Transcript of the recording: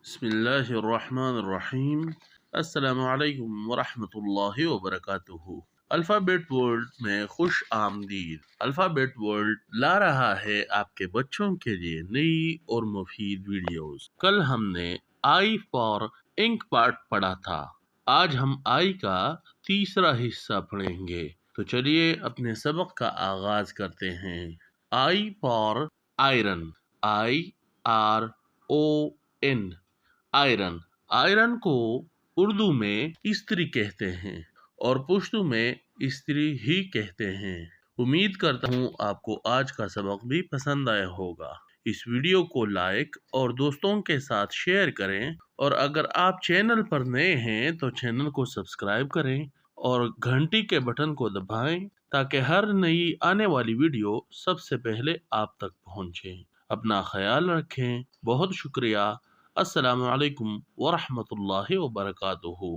बिस्मिल्लाहिर्रहमानिर्रहीम। अस्सलामु अलैकुम वरहमतुल्लाहि वबरकातुहू। अल्फ़ाबेट वर्ल्ड में खुश आमदीद। अल्फ़ाबेट वर्ल्ड ला रहा है आपके बच्चों के लिए नई और मुफीद वीडियोस। कल हमने आई फॉर इंक पार्ट पढ़ा था। आज हम आई का तीसरा हिस्सा पढ़ेंगे। तो चलिए अपने सबक का आगाज करते हैं। I for iron. IRON। Iron. Iron को उर्दू में इस्त्री कहते हैं और पुश्तू में इस्त्री ही कहते हैं। उम्मीद करता हूँ आपको आज का सबक भी पसंद आया होगा। इस वीडियो को लाइक और दोस्तों के साथ शेयर करें और अगर आप चैनल पर नए हैं तो चैनल को सब्सक्राइब करें और घंटी के बटन को दबाएं ताकि हर नई आने वाली वीडियो सबसे पहले आप तक पहुंचे। अपना ख्याल रखें। बहुत शुक्रिया। अस्सलामु अलैकुम वरहमतुल्लाहि वबरकातुहू।